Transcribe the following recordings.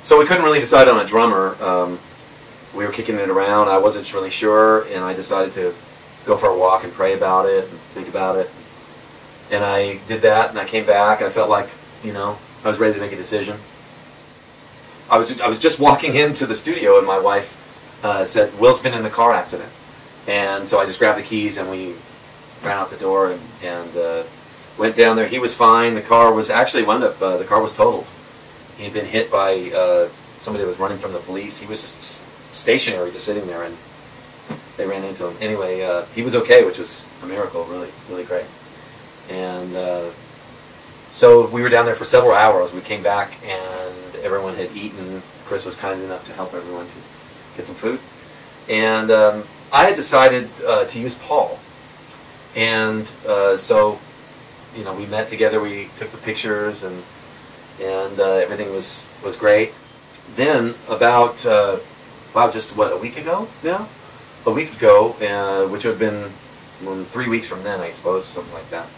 So we couldn't really decide on a drummer. We were kicking it around. I wasn't really sure, and I decided to go for a walk and pray about it and think about it. And I did that, and I came back, and I felt like, you know, I was ready to make a decision. I was just walking into the studio, and my wife said, "Will's been in a car accident." And so I just grabbed the keys, and we ran out the door and went down there. He was fine. The car was actually wound up. The car was totaled. He had been hit by somebody that was running from the police. He was just stationary, just sitting there, and they ran into him. Anyway, he was okay, which was a miracle, really, really great. And so we were down there for several hours. We came back, and everyone had eaten. Chris was kind enough to help everyone to get some food. And I had decided to use Paul. And so, you know, we met together. We took the pictures, and everything was great. Then about wow, just what, a week ago now? A week ago, which would have been 3 weeks from then, I suppose, something like that.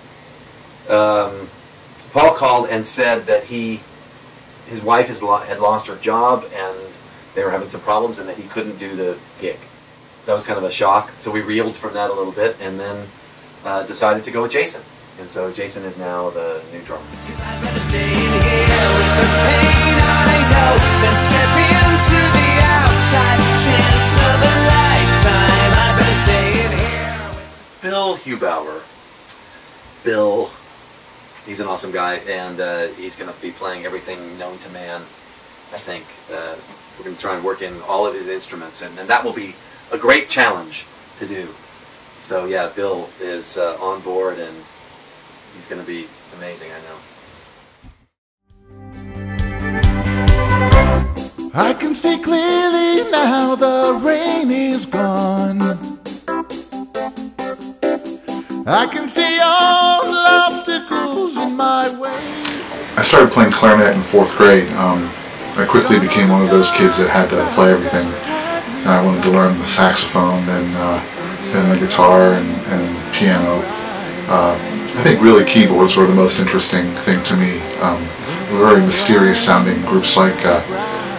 Paul called and said that his wife had lost her job, and they were having some problems, and that he couldn't do the gig. That was kind of a shock. So we reeled from that a little bit, and then decided to go with Jason. And so Jason is now the new drummer. Bill Hubauer. Bill, he's an awesome guy, and he's going to be playing everything known to man, I think. We're going to try and work in all of his instruments, and that will be a great challenge to do. So yeah, Bill is on board, and he's going to be amazing, I know. I can see clearly now the rain is gone. I can see all the obstacles in my way. I started playing clarinet in 4th grade. I quickly became one of those kids that had to play everything. I wanted to learn the saxophone, then the guitar and piano. I think really keyboards were the most interesting thing to me. Very mysterious sounding groups like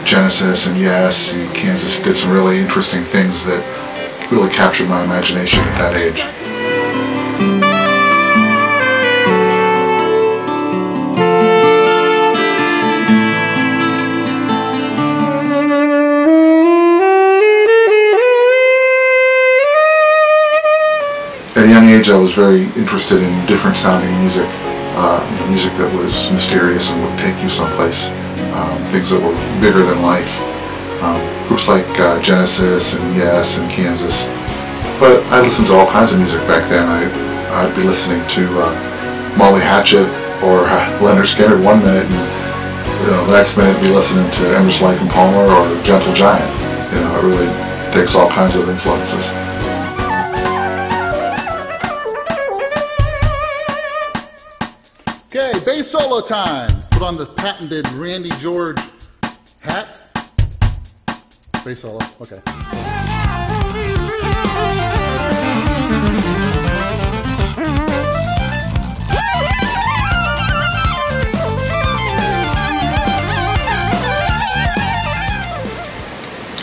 Genesis and Yes and Kansas did some really interesting things that really captured my imagination at that age. At a young age, I was very interested in different sounding music, music that was mysterious and would take you someplace, things that were bigger than life. Groups like Genesis and Yes and Kansas. But I listened to all kinds of music back then. I'd be listening to Molly Hatchet or Leonard Skinner one minute, and the next minute be listening to Emerson, Lake and Palmer or Gentle Giant. It really takes all kinds of influences. Okay, bass solo time. Put on the patented Randy George hat. Bass solo, okay.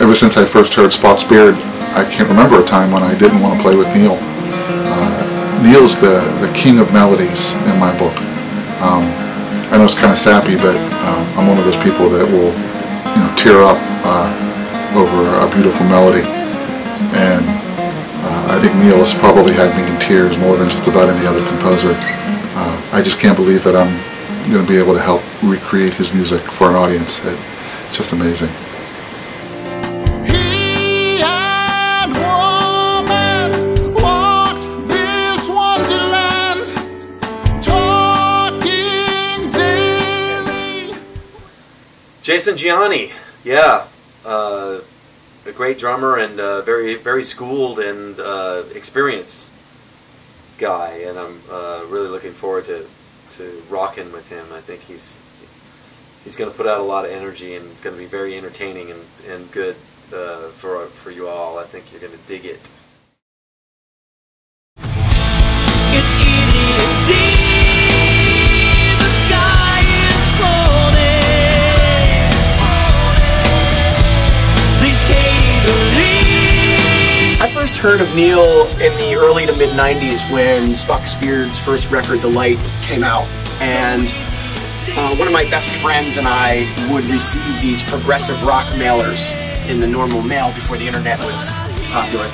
Ever since I first heard Spock's Beard, I can't remember a time when I didn't want to play with Neal. Neal's the king of melodies in my book. I know it's kind of sappy, but I'm one of those people that will, tear up over a beautiful melody. And I think Neal has probably had me in tears more than just about any other composer. I just can't believe that I'm going to be able to help recreate his music for an audience. It's just amazing. Jason Gianni, yeah, a great drummer and very schooled and experienced guy, and I'm really looking forward to rocking with him. I think he's going to put out a lot of energy and it's going to be very entertaining and good for you all. I think you're going to dig it. It's easy to see the sky is falling. Please can't you believe? I first heard of Neal in the early to mid 90s when Spock Spears' first record, The Light, came out, and one of my best friends and I would receive these progressive rock mailers in the normal mail before the internet was popular,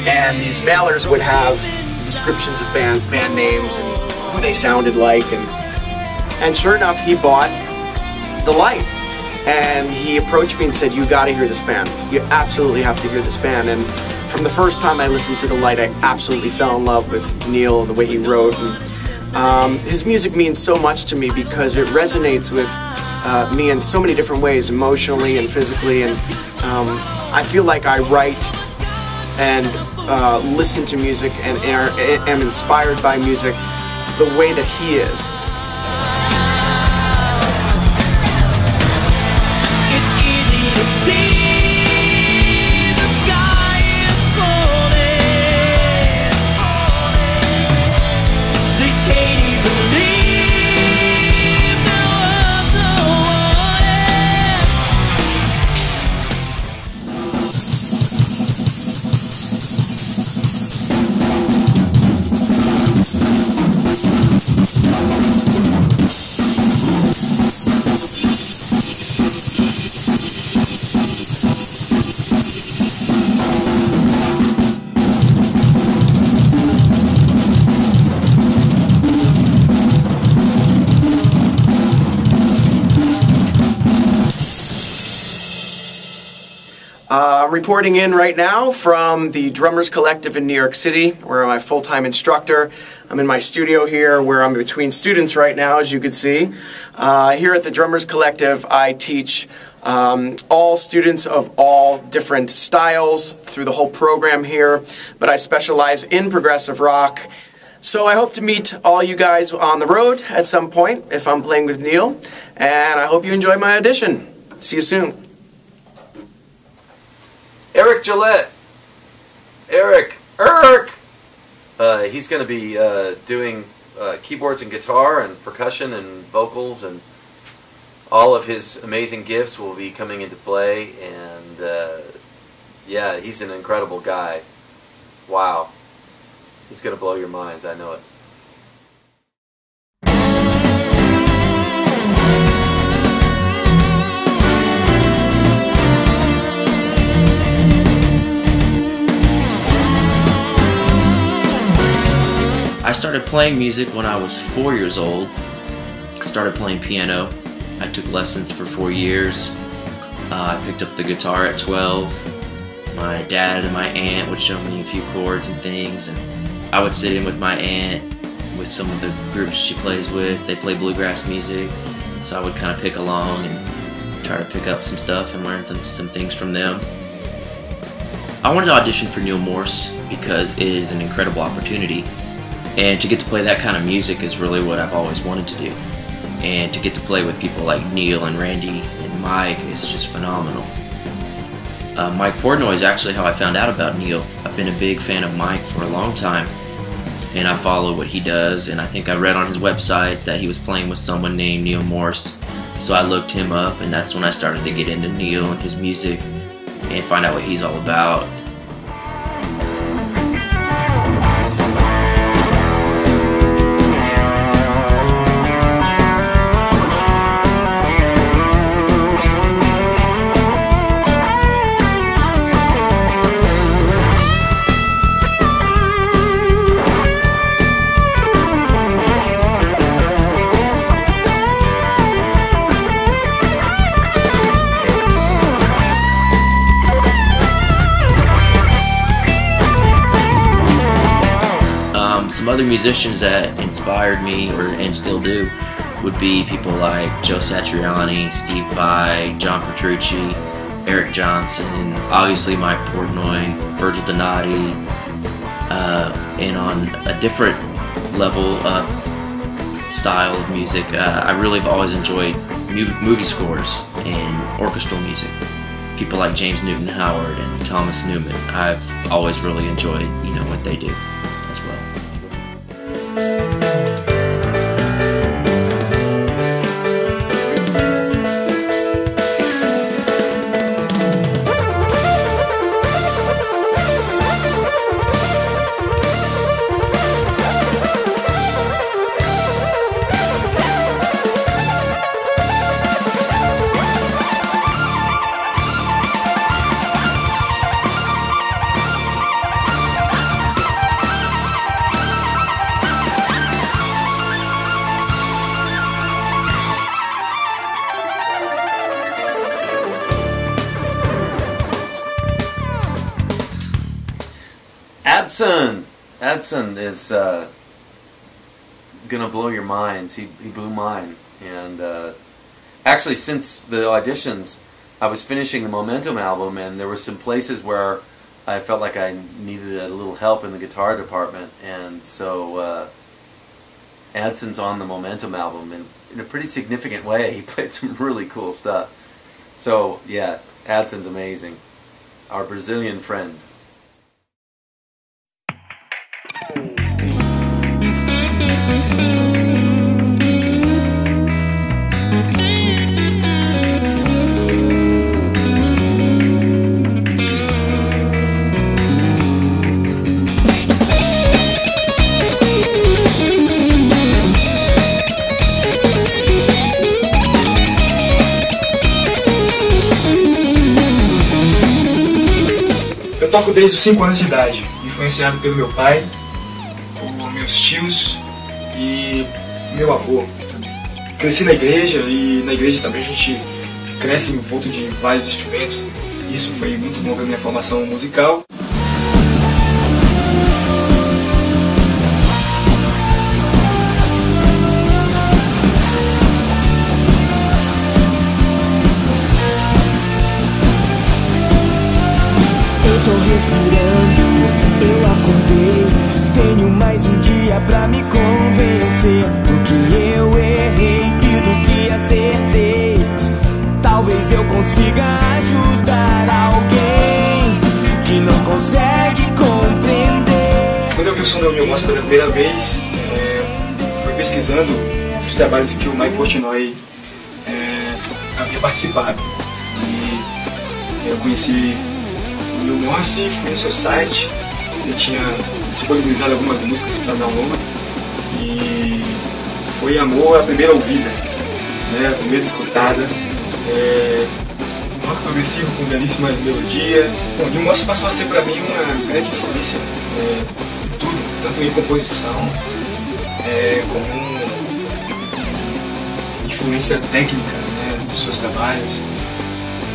and these mailers would have descriptions of bands, band names, and who they sounded like, and sure enough, he bought The Light, and he approached me and said, "You gotta hear this band. You absolutely have to hear this band." And from the first time I listened to The Light, I absolutely fell in love with Neal and the way he wrote. And his music means so much to me because it resonates with me in so many different ways, emotionally and physically, and I feel like I write and listen to music and am inspired by music the way that he is. It's easy to see the sky is falling. Please can't you believe the world's so I'm reporting in right now from the Drummers Collective in New York City, where I'm a full-time instructor. I'm in my studio here, where I'm between students right now, as you can see. Here at the Drummers Collective, I teach all students of all different styles through the whole program here, but I specialize in progressive rock. So I hope to meet all you guys on the road at some point if I'm playing with Neal, and I hope you enjoy my audition. See you soon. Eric Gillette. Eric. He's going to be doing keyboards and guitar and percussion and vocals, and all of his amazing gifts will be coming into play. And yeah, he's an incredible guy. Wow. He's going to blow your minds, I know it. I started playing music when I was 4 years old. I started playing piano. I took lessons for 4 years. I picked up the guitar at 12. My dad and my aunt would show me a few chords and things, and I would sit in with my aunt with some of the groups she plays with. They play bluegrass music, so I would kind of pick along and try to pick up some stuff and learn some things from them. I wanted to audition for Neal Morse because it is an incredible opportunity. And to get to play that kind of music is really what I've always wanted to do. And to get to play with people like Neal and Randy and Mike is just phenomenal. Mike Portnoy is actually how I found out about Neal. I've been a big fan of Mike for a long time, and I follow what he does, and I think I read on his website that he was playing with someone named Neal Morse. So I looked him up, and that's when I started to get into Neal and his music and find out what he's all about. Some other musicians that inspired me, and still do, would be people like Joe Satriani, Steve Vai, John Petrucci, Eric Johnson, obviously Mike Portnoy, Virgil Donati, and on a different level style of music, I really have always enjoyed movie scores and orchestral music. People like James Newton Howard and Thomas Newman, I've always really enjoyed, what they do as well. Adson is gonna blow your minds. He blew mine, and actually, since the auditions, I was finishing the Momentum album, and there were some places where I felt like I needed a little help in the guitar department, and so Adson's on the Momentum album, and in a pretty significant way, he played some really cool stuff. So yeah, Adson's amazing. Our Brazilian friend. Eu toco desde os 5 anos de idade, influenciado pelo meu pai, por meus tios e meu avô. Cresci na igreja e na igreja também a gente cresce envolto de vários instrumentos. Isso foi muito bom para minha formação musical. Tô respirando, eu acordei. Tenho mais um dia pra me convencer do que eu errei e do que acertei. Talvez eu consiga ajudar alguém que não consegue compreender. Quando eu vi o som do Neal Morse pela primeira vez, fui pesquisando os trabalhos que o Mike Portnoy havia participado. E eu conheci o Neal Morse, fui no seu site, ele tinha disponibilizado algumas músicas para download e foi amor à primeira ouvida, né, a primeira escutada. Um rock progressivo com belíssimas melodias. Bom, o Neal Morse passou a ser para mim uma grande influência em tudo, tanto em composição como influência técnica, né, dos seus trabalhos.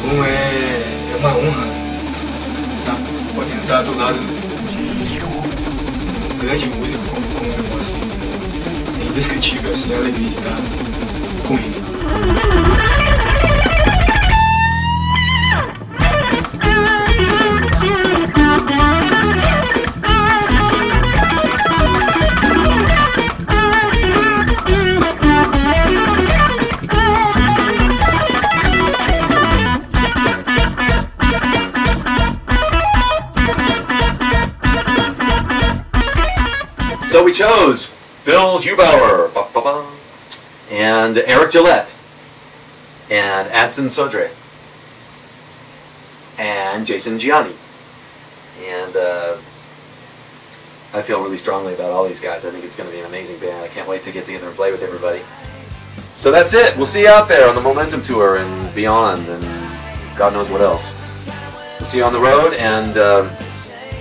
Bom, é uma honra podendo estar do lado de um grande músico como o Neal Morse. É indescritível assim, a alegria de estar com ele. So we chose Bill Hubauer, and Eric Gillette, and Adson Sodre, and Jason Gianni. And I feel really strongly about all these guys. I think it's going to be an amazing band. I can't wait to get together and play with everybody. So that's it. We'll see you out there on the Momentum Tour and beyond, and God knows what else. We'll see you on the road, and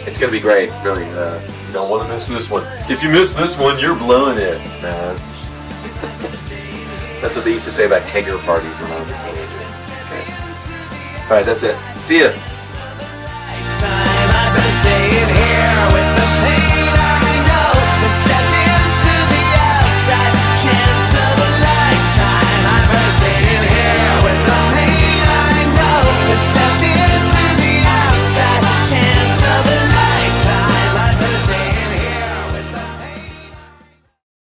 it's going to be great, really. You don't want to miss this one. If you miss this one, you're blowing it, man. That's what they used to say about kegger parties when I was a teenager. Okay. Alright, that's it. See ya.